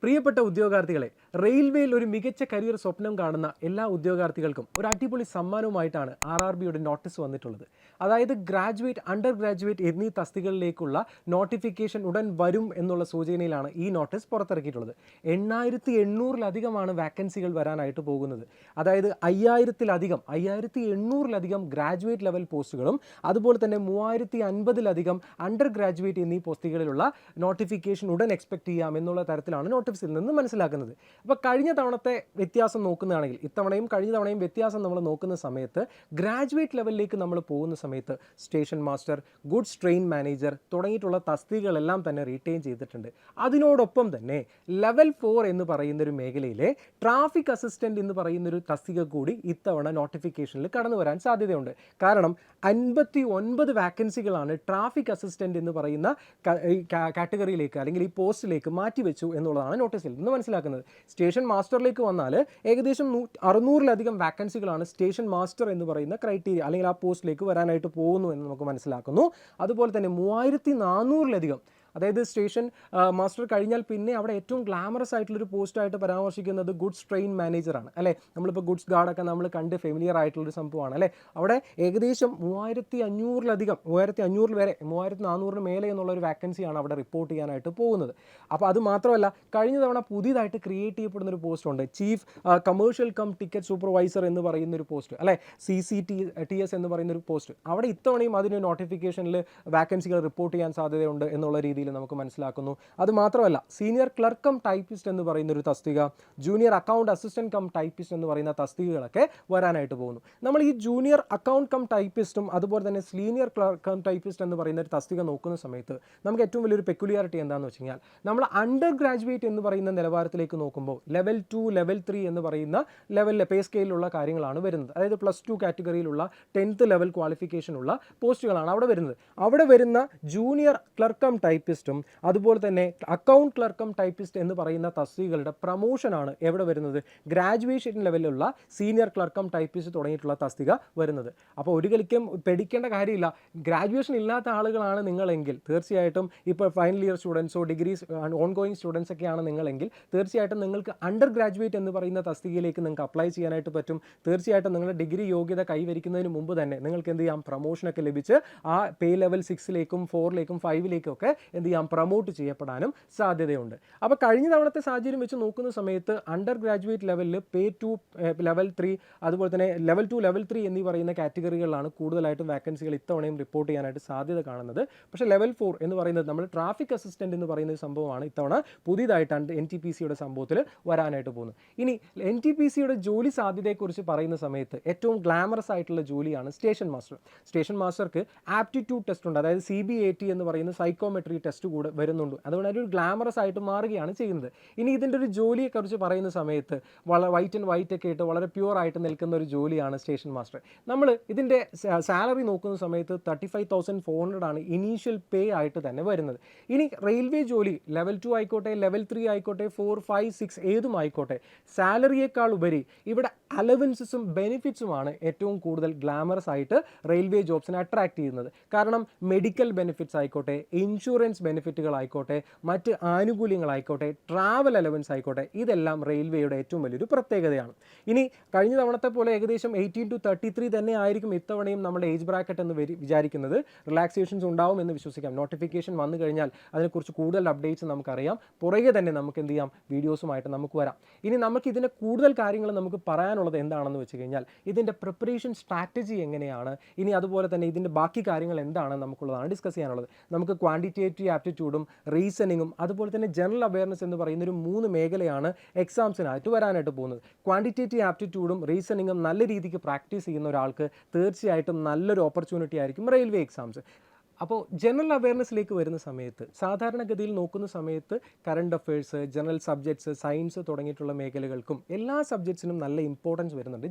പ്രിയപ്പെട്ട ഉദ്യോഗാർത്ഥികളെ, റെയിൽവേയിൽ ഒരു മികച്ച കരിയർ സ്വപ്നം കാണുന്ന എല്ലാ ഉദ്യോഗാർത്ഥികൾക്കും ഒരു അടിപൊളി സമ്മാനവുമായിട്ടാണ് RRBയുടെ നോട്ടീസ് വന്നിട്ടുള്ളത്. അതായത് ഗ്രാജുവേറ്റ്, അണ്ടർ ഗ്രാജുവേറ്റ് എന്നീ തസ്തികകളിലേക്കുള്ള നോട്ടിഫിക്കേഷൻ ഉടൻ വരും എന്നുള്ള സൂചനയിലാണ് ഈ നോട്ടീസ് പുറത്തിറക്കിയിട്ടുള്ളത്. 8800-ലധികമാണ് വാക്കൻസികൾ വരാനായിട്ട് പോകുന്നത്. അതായത് 5800-ലധികം ഗ്രാജുവേറ്റ് ലെവൽ പോസ്റ്റുകളും അതുപോലെ തന്നെ 3050-ലധികം അണ്ടർ ഗ്രാജുവേറ്റ് എന്നീ പോസ്റ്റുകളിലുള്ള നോട്ടിഫിക്കേഷൻ ഉടൻ എക്സ്പെക്ട് ചെയ്യാം എന്നുള്ള തരത്തിലാണ് നോട്ടീസിൽ നിന്ന് മനസ്സിലാക്കുന്നത്. അപ്പോൾ കഴിഞ്ഞ തവണത്തെ വ്യത്യാസം നോക്കുന്നതാണെങ്കിൽ ഇത്തവണയും കഴിഞ്ഞ തവണയും വ്യത്യാസം നമ്മൾ നോക്കുന്ന സമയത്ത് ഗ്രാജുവേറ്റ് ലെവലിലേക്ക് നമ്മൾ പോകുന്ന സമയത്ത് station master, goods train manager തുടങ്ങിയിട്ടുള്ള തസ്തികകളെല്ലാം തന്നെ റീറ്റെയിൻ ചെയ്തിട്ടുണ്ട്. അതിനോടൊപ്പം തന്നെ ലെവൽ 4 എന്ന് പറയുന്നൊരു മേഖലയിലെ ട്രാഫിക് അസിസ്റ്റൻ്റ് എന്ന് പറയുന്നൊരു തസ്തിക കൂടി ഇത്തവണ നോട്ടിഫിക്കേഷനിൽ കടന്നു വരാൻ സാധ്യതയുണ്ട്. കാരണം 59 വാക്കൻസികളാണ് ട്രാഫിക് അസിസ്റ്റൻ്റ് എന്ന് പറയുന്ന കാറ്റഗറിയിലേക്ക് അല്ലെങ്കിൽ ഈ പോസ്റ്റിലേക്ക് മാറ്റിവെച്ചു എന്നുള്ളതാണ് നോട്ടീസിൽ നിന്ന് മനസ്സിലാക്കുന്നത്. സ്റ്റേഷൻ മാസ്റ്ററിലേക്ക് വന്നാൽ ഏകദേശം 600-ലധികം വാക്കൻസികളാണ് സ്റ്റേഷൻ മാസ്റ്റർ എന്ന് പറയുന്ന ക്രൈറ്റീരിയ അല്ലെങ്കിൽ ആ പോസ്റ്റിലേക്ക് വരാനായിട്ട് പോകുന്നു എന്ന് നമുക്ക് മനസ്സിലാക്കുന്നു. അതുപോലെ തന്നെ 3400-ലധികം, അതായത് സ്റ്റേഷൻ മാസ്റ്റർ കഴിഞ്ഞാൽ പിന്നെ അവിടെ ഏറ്റവും ഗ്ലാമറസ് ആയിട്ടുള്ളൊരു പോസ്റ്റായിട്ട് പരാമർശിക്കുന്നത് ഗുഡ്സ് ട്രെയിൻ മാനേജറാണ് അല്ലേ. നമ്മളിപ്പോൾ ഗുഡ്സ് ഗാർഡൊക്കെ നമ്മൾ കണ്ട് ഫെമിലിയർ ആയിട്ടുള്ളൊരു സംഭവമാണ് അല്ലേ. അവിടെ ഏകദേശം 3500-ലധികം, 3500 വരെ 3400 മേലെ എന്നുള്ളൊരു വാക്കൻസിയാണ് അവിടെ റിപ്പോർട്ട് ചെയ്യാനായിട്ട് പോകുന്നത്. അപ്പോൾ അത് മാത്രമല്ല, കഴിഞ്ഞ തവണ പുതിയതായിട്ട് ക്രിയേറ്റ് ചെയ്യപ്പെടുന്ന ഒരു പോസ്റ്റുണ്ട്, chief commercial cum ticket supervisor എന്ന് പറയുന്നൊരു പോസ്റ്റ് അല്ലേ, CCTS എന്ന് പറയുന്നൊരു പോസ്റ്റ്. അവിടെ ഇത്തവണയും അതിന് നോട്ടിഫിക്കേഷനിൽ വാക്കൻസികൾ റിപ്പോർട്ട് ചെയ്യാൻ സാധ്യതയുണ്ട് എന്നുള്ള രീതിയിൽ നമുക്ക് മനസ്സിലാക്കുന്നു. അത് മാത്രമല്ല, സീനിയർ ക്ലർക്ക് കം ടൈപ്പിസ്റ്റ് എന്ന് പറയുന്ന ഒരു തസ്തിക, junior account assistant cum typist എന്ന് പറയുന്ന തസ്തികകളൊക്കെ വരാനായിട്ട് പോകുന്നു. നമ്മൾ ഈ ജൂനിയർ അക്കൗണ്ട് കം ടൈപ്പിസ്റ്റും അതുപോലെ തന്നെ സീനിയർ ക്ലർക്ക് കം ടൈപ്പിസ്റ്റ് എന്ന് പറയുന്ന ഒരു തസ്തിക നോക്കുന്ന സമയത്ത് നമുക്ക് ഏറ്റവും വലിയൊരു പെക്യുലിയാരിറ്റി എന്താണെന്ന് വെച്ച് കഴിഞ്ഞാൽ, നമ്മൾ അണ്ടർ ഗ്രാജുവേറ്റ് എന്ന് പറയുന്ന നിലവാരത്തിലേക്ക് നോക്കുമ്പോൾ ലെവൽ 2, ലെവൽ 3 എന്ന് പറയുന്ന ലെവലിലെ പേ സ്കെയിലുള്ള കാര്യങ്ങളാണ് വരുന്നത്. അതായത് +2 കാറ്റഗറിയിലുള്ള 10th ലെവൽ ക്വാളിഫിക്കേഷനുള്ള പോസ്റ്റുകളാണ് അവിടെ വരുന്നത്. അവിടെ വരുന്ന ജൂനിയർ ക്ലർക്ക് കം ടൈപ്പിസ്റ്റും അതുപോലെ തന്നെ അക്കൗണ്ട് ക്ലർക്ക് കം ടൈപ്പിസ്റ്റ് എന്ന് പറയുന്ന തസ്തികകളുടെ പ്രൊമോഷനാണ് എവിടെ വരുന്നത്, ഗ്രാജുവേഷൻ ലെവലിലുള്ള സീനിയർ ക്ലർക്ക് കം ടൈപ്പിസ്റ്റ് തുടങ്ങിയിട്ടുള്ള തസ്തിക വരുന്നത്. അപ്പോൾ ഒരു കളിക്കും പേടിക്കേണ്ട കാര്യമില്ല. ഗ്രാജുവേഷൻ ഇല്ലാത്ത ആളുകളാണ് നിങ്ങളെങ്കിൽ തീർച്ചയായിട്ടും, ഇപ്പോൾ ഫൈനൽ ഇയർ സ്റ്റുഡൻസോ ഡിഗ്രീസ് ഓൺഗോയിങ് സ്റ്റുഡൻസ് ഒക്കെയാണ് നിങ്ങളെങ്കിൽ തീർച്ചയായിട്ടും നിങ്ങൾക്ക് അണ്ടർ ഗ്രാജുവേറ്റ് എന്ന് പറയുന്ന തസ്തികയിലേക്ക് നിങ്ങൾക്ക് അപ്ലൈ ചെയ്യാനായിട്ട് പറ്റും. തീർച്ചയായിട്ടും നിങ്ങളുടെ ഡിഗ്രി യോഗ്യത കൈവരിക്കുന്നതിന് മുമ്പ് തന്നെ നിങ്ങൾക്ക് എന്ത് ചെയ്യാം, പ്രൊമോഷനൊക്കെ ലഭിച്ച് ആ പേ ലെവൽ 6-ലേക്കും 4-ലേക്കും 5-ലേക്കും ഒക്കെ എന്ത് ചെയ്യാം, പ്രൊമോട്ട് ചെയ്യപ്പെടാനും സാധ്യതയുണ്ട്. അപ്പോൾ കഴിഞ്ഞ തവണത്തെ സാഹചര്യം വെച്ച് നോക്കുന്ന സമയത്ത് അണ്ടർ ഗ്രാജുവേറ്റ് ലെവലിൽ പേ 2, ലെവൽ 3, അതുപോലെ തന്നെ ലെവൽ 2, ലെവൽ 3 എന്നീ പറയുന്ന കാറ്റഗറികളിലാണ് കൂടുതലായിട്ടും വാക്കൻസികൾ ഇത്തവണയും റിപ്പോർട്ട് ചെയ്യാനായിട്ട് സാധ്യത കാണുന്നത്. പക്ഷേ ലെവൽ 4 എന്ന് പറയുന്നത് നമ്മൾ ട്രാഫിക് അസിസ്റ്റൻ്റ് എന്ന് പറയുന്ന സംഭവമാണ് ഇത്തവണ പുതിയതായിട്ട് NTPCയുടെ സംഭവത്തിൽ വരാനായിട്ട് പോകുന്നത്. ഇനി NTPCയുടെ ജോലി സാധ്യതയെക്കുറിച്ച് പറയുന്ന സമയത്ത് ഏറ്റവും ഗ്ലാമറസ് ആയിട്ടുള്ള ജോലിയാണ് സ്റ്റേഷൻ മാസ്റ്റർ. സ്റ്റേഷൻ മാസ്റ്റർക്ക് ആപ്റ്റിറ്റ്യൂഡ് ടെസ്റ്റ് ഉണ്ട്, അതായത് CBAT എന്ന് പറയുന്ന സൈക്കോമെട്രി ടെസ്റ്റ് കൂടെ വരുന്നുണ്ട്. അതുകൊണ്ട് ഒരു ഗ്ലാമറസ് ആയിട്ട് മാറുകയാണ് ചെയ്യുന്നത്. ഇനി ഇതിൻ്റെ ഒരു ജോലിയെക്കുറിച്ച് പറയുന്ന സമയത്ത് വളരെ വൈറ്റ് ആൻഡ് വൈറ്റ് ഒക്കെ ഇട്ട് വളരെ പ്യുവർ ആയിട്ട് നിൽക്കുന്ന ഒരു ജോലിയാണ് സ്റ്റേഷൻ മാസ്റ്റർ. നമ്മൾ ഇതിൻ്റെ സാലറി നോക്കുന്ന സമയത്ത് 35,400 ആണ് ഇനീഷ്യൽ പേ ആയിട്ട് തന്നെ വരുന്നത്. ഇനി റെയിൽവേ ജോലി ലെവൽ 2 ആയിക്കോട്ടെ, ലെവൽ 3 ആയിക്കോട്ടെ, 4, 5, 6 ഏതും ആയിക്കോട്ടെ, സാലറിയേക്കാൾ ഉപരി ഇവിടെ അലവൻസസും ബെനിഫിറ്റ്സുമാണ് ഏറ്റവും കൂടുതൽ ഗ്ലാമറസ് ആയിട്ട് റെയിൽവേ ജോബ്സിനെ അട്രാക്ട് ചെയ്യുന്നത്. കാരണം മെഡിക്കൽ ബെനിഫിറ്റ്സ് ആയിക്കോട്ടെ, ഇൻഷുറൻസ് ബെനിഫിറ്റുകളായിക്കോട്ടെ, മറ്റ് ആനുകൂല്യങ്ങളായിക്കോട്ടെ, ട്രാവൽ അലവൻസ് ആയിക്കോട്ടെ, ഇതെല്ലാം റെയിൽവേയുടെ ഏറ്റവും വലിയൊരു പ്രത്യേകതയാണ്. ഇനി കഴിഞ്ഞ തവണത്തെ പോലെ ഏകദേശം 18 to 33 തന്നെ ആയിരിക്കും ഇത്തവണയും നമ്മുടെ ഏജ് ബ്രാക്കറ്റ് എന്ന് വിചാരിക്കുന്നത്. റിലാക്സേഷൻസ് ഉണ്ടാവും എന്ന് വിശ്വസിക്കാം. നോട്ടിഫിക്കേഷൻ വന്നു കഴിഞ്ഞാൽ അതിനെക്കുറിച്ച് കൂടുതൽ അപ്ഡേറ്റ്സ് നമുക്കറിയാം. പുറകെ തന്നെ നമുക്ക് എന്ത് ചെയ്യാം, വീഡിയോസുമായിട്ട് നമുക്ക് വരാം. ഇനി നമുക്ക് ഇതിൻ്റെ കൂടുതൽ കാര്യങ്ങൾ നമുക്ക് പറയാനുള്ളത് എന്താണെന്ന് വെച്ച് കഴിഞ്ഞാൽ, ഇതിൻ്റെ പ്രിപ്പറേഷൻ സ്ട്രാറ്റജി എങ്ങനെയാണ്, ഇനി അതുപോലെ തന്നെ ഇതിൻ്റെ ബാക്കി കാര്യങ്ങൾ എന്താണെന്ന് നമുക്കുള്ളതാണ് ഡിസ്കസ് ചെയ്യാനുള്ളത്. നമുക്ക് ക്വാണ്ടിറ്റേറ്റീവ് ആപ്റ്റിറ്റ്യൂഡും റീസണിങ്ങും അതുപോലെ തന്നെ ജനറൽ അവയർനെസ് എന്ന് പറയുന്നൊരു 3 മേഖലയാണ് എക്സാംസിനായിട്ട് വരാനായിട്ട് പോകുന്നത്. ക്വാണ്ടിറ്റേറ്റീവ് ആപ്റ്റിറ്റ്യൂഡും റീസണിങ്ങും നല്ല രീതിക്ക് പ്രാക്ടീസ് ചെയ്യുന്ന ഒരാൾക്ക് തീർച്ചയായിട്ടും നല്ലൊരു ഓപ്പർച്യൂണിറ്റി ആയിരിക്കും റെയിൽവേ എക്സാംസ്. അപ്പോൾ ജനറൽ അവയർനെസ്സിലേക്ക് വരുന്ന സമയത്ത് സാധാരണഗതിയിൽ നോക്കുന്ന സമയത്ത് current affairs, general subjects, science തുടങ്ങിയിട്ടുള്ള മേഖലകൾക്കും എല്ലാ സബ്ജക്ട്സിനും നല്ല ഇമ്പോർട്ടൻസ് വരുന്നുണ്ട്.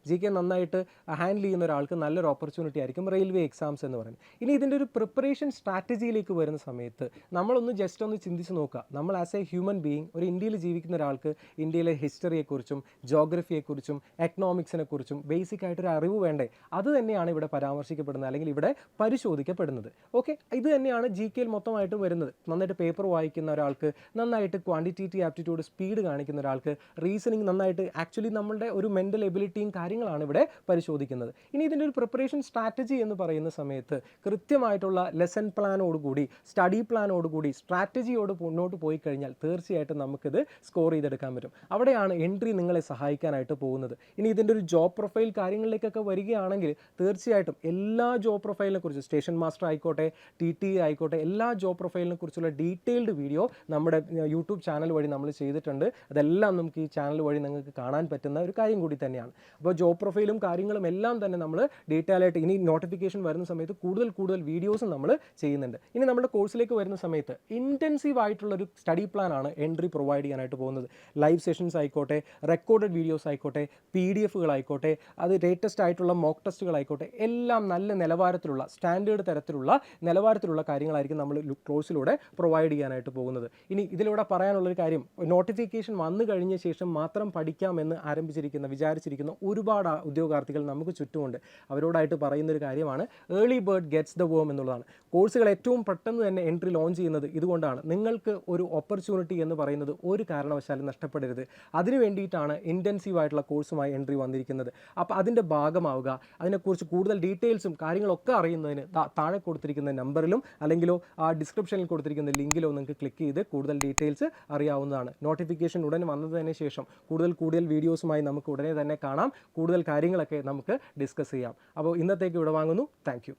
GK നന്നായിട്ട് ഹാൻഡിൽ ചെയ്യുന്ന ഒരാൾക്ക് നല്ലൊരു ഓപ്പർച്യൂണിറ്റി ആയിരിക്കും റെയിൽവേ എക്സാംസ് എന്ന് പറയുന്നത്. ഇനി ഇതിൻ്റെ ഒരു പ്രിപ്പറേഷൻ സ്ട്രാറ്റജിയിലേക്ക് വരുന്ന സമയത്ത് നമ്മളൊന്ന് ജസ്റ്റ് ഒന്ന് ചിന്തിച്ച് നോക്കുക. നമ്മൾ ആസ് എ ഹ്യൂമൻ ബീയിങ് ഒരു ഇന്ത്യയിൽ ജീവിക്കുന്ന ഒരാൾക്ക് ഇന്ത്യയിലെ ഹിസ്റ്ററിയെക്കുറിച്ചും ജോഗ്രഫിയെക്കുറിച്ചും എക്കണോമിക്സിനെക്കുറിച്ചും ബേസിക് ആയിട്ടൊരു അറിവ് വേണ്ടേ? അത് തന്നെയാണ് ഇവിടെ പരാമർശിക്കപ്പെടുന്നത് അല്ലെങ്കിൽ ഇവിടെ പരിശോധിക്കപ്പെടുന്നത്. ഇഷ്ടപ്പെടുന്നത്. ഓക്കെ, ഇത് തന്നെയാണ് ജി കെയിൽ മൊത്തമായിട്ടും വരുന്നത്. നന്നായിട്ട് പേപ്പർ വായിക്കുന്ന ഒരാൾക്ക്, നന്നായിട്ട് ക്വാണ്ടിറ്റേറ്റീവ് ആപ്റ്റിറ്റ്യൂഡ് സ്പീഡ് കാണിക്കുന്ന ഒരാൾക്ക്, റീസണിങ് നന്നായിട്ട് ആക്ച്വലി നമ്മളുടെ ഒരു മെൻ്റൽ എബിലിറ്റിയും കാര്യങ്ങളാണ് ഇവിടെ പരിശോധിക്കുന്നത്. ഇനി ഇതിൻ്റെ ഒരു പ്രിപ്പറേഷൻ സ്ട്രാറ്റജി എന്ന് പറയുന്ന സമയത്ത് കൃത്യമായിട്ടുള്ള ലെസൺ പ്ലാനോടുകൂടി, സ്റ്റഡി പ്ലാനോടുകൂടി, സ്ട്രാറ്റജിയോട് മുന്നോട്ട് പോയി കഴിഞ്ഞാൽ തീർച്ചയായിട്ടും നമുക്കിത് സ്കോർ ചെയ്തെടുക്കാൻ പറ്റും. അവിടെയാണ് എൻട്രി നിങ്ങളെ സഹായിക്കാനായിട്ട് പോകുന്നത്. ഇനി ഇതിൻ്റെ ഒരു ജോബ് പ്രൊഫൈൽ കാര്യങ്ങളിലേക്കൊക്കെ വരികയാണെങ്കിൽ തീർച്ചയായിട്ടും എല്ലാ ജോബ് പ്രൊഫൈലിനെ കുറിച്ച്, സ്റ്റേഷൻ മാസ്റ്റർ ആയിക്കോട്ടെ, TTE ആയിക്കോട്ടെ, എല്ലാ ജോബ് പ്രൊഫൈലിനെ കുറിച്ചുള്ള ഡീറ്റെയിൽഡ് വീഡിയോ നമ്മുടെ യൂട്യൂബ് ചാനൽ വഴി നമ്മൾ ചെയ്തിട്ടുണ്ട്. അതെല്ലാം നമുക്ക് ഈ ചാനൽ വഴി നിങ്ങൾക്ക് കാണാൻ പറ്റുന്ന ഒരു കാര്യം കൂടി തന്നെയാണ്. അപ്പോൾ ജോബ് പ്രൊഫൈലും കാര്യങ്ങളും എല്ലാം തന്നെ നമ്മൾ ഡീറ്റെയിൽ ആയിട്ട് ഇനി നോട്ടിഫിക്കേഷൻ വരുന്ന സമയത്ത് കൂടുതൽ വീഡിയോസും നമ്മൾ ചെയ്യുന്നുണ്ട്. ഇനി നമ്മുടെ കോഴ്സിലേക്ക് വരുന്ന സമയത്ത് ഇൻറ്റൻസീവ് ആയിട്ടുള്ളൊരു സ്റ്റഡി പ്ലാനാണ് എൻട്രി പ്രൊവൈഡ് ചെയ്യാനായിട്ട് പോകുന്നത്. ലൈവ് സെഷൻസ് ആയിക്കോട്ടെ, റെക്കോർഡഡ് വീഡിയോസ് ആയിക്കോട്ടെ, PDF-കളായിക്കോട്ടെ, അത് ലേറ്റസ്റ്റ് ആയിട്ടുള്ള മോക്ക് ടെസ്റ്റുകളായിക്കോട്ടെ, എല്ലാം നല്ല നിലവാരത്തിലുള്ള, സ്റ്റാൻഡേർഡ് തരത്തിലുള്ള നിലവാരത്തിലുള്ള കാര്യങ്ങളായിരിക്കും നമ്മൾ കോഴ്സിലൂടെ പ്രൊവൈഡ് ചെയ്യാനായിട്ട് പോകുന്നത്. ഇനി ഇതിലൂടെ പറയാനുള്ളൊരു കാര്യം, നോട്ടിഫിക്കേഷൻ വന്നു കഴിഞ്ഞ ശേഷം മാത്രം പഠിക്കാമെന്ന് വിചാരിച്ചിരിക്കുന്ന ഒരുപാട് ഉദ്യോഗാർത്ഥികൾ നമുക്ക് ചുറ്റുമുണ്ട്. അവരോടായിട്ട് പറയുന്നൊരു കാര്യമാണ് early bird gets the worm എന്നുള്ളതാണ്. കോഴ്സുകൾ ഏറ്റവും പെട്ടെന്ന് തന്നെ എൻട്രി ലോഞ്ച് ചെയ്യുന്നത് ഇതുകൊണ്ടാണ്. നിങ്ങൾക്ക് ഒരു ഓപ്പർച്യൂണിറ്റി എന്ന് പറയുന്നത് ഒരു കാരണവശാലും നഷ്ടപ്പെടരുത്. അതിനു വേണ്ടിയിട്ടാണ് ഇൻറ്റൻസീവ് ആയിട്ടുള്ള കോഴ്സുമായി എൻട്രി വന്നിരിക്കുന്നത്. അപ്പോൾ അതിൻ്റെ ഭാഗമാവുക. അതിനെക്കുറിച്ച് കൂടുതൽ ഡീറ്റെയിൽസും കാര്യങ്ങളൊക്കെ അറിയുന്നതിന് താഴെ കൊടുത്തിരിക്കുന്ന നമ്പറിലും അല്ലെങ്കിലോ ആ ഡിസ്ക്രിപ്ഷനിൽ കൊടുത്തിരിക്കുന്ന ലിങ്കിലോ നിങ്ങൾക്ക് ക്ലിക്ക് ചെയ്ത് കൂടുതൽ ഡീറ്റെയിൽസ് അറിയാവുന്നതാണ്. നോട്ടിഫിക്കേഷൻ ഉടൻ വന്നതിന് ശേഷം കൂടുതൽ വീഡിയോസുമായി നമുക്ക് ഉടനെ തന്നെ കാണാം. കൂടുതൽ കാര്യങ്ങളൊക്കെ നമുക്ക് ഡിസ്കസ് ചെയ്യാം. അപ്പോൾ ഇന്നത്തേക്ക് ഇവിടെ വാങ്ങുന്നു. Thank you.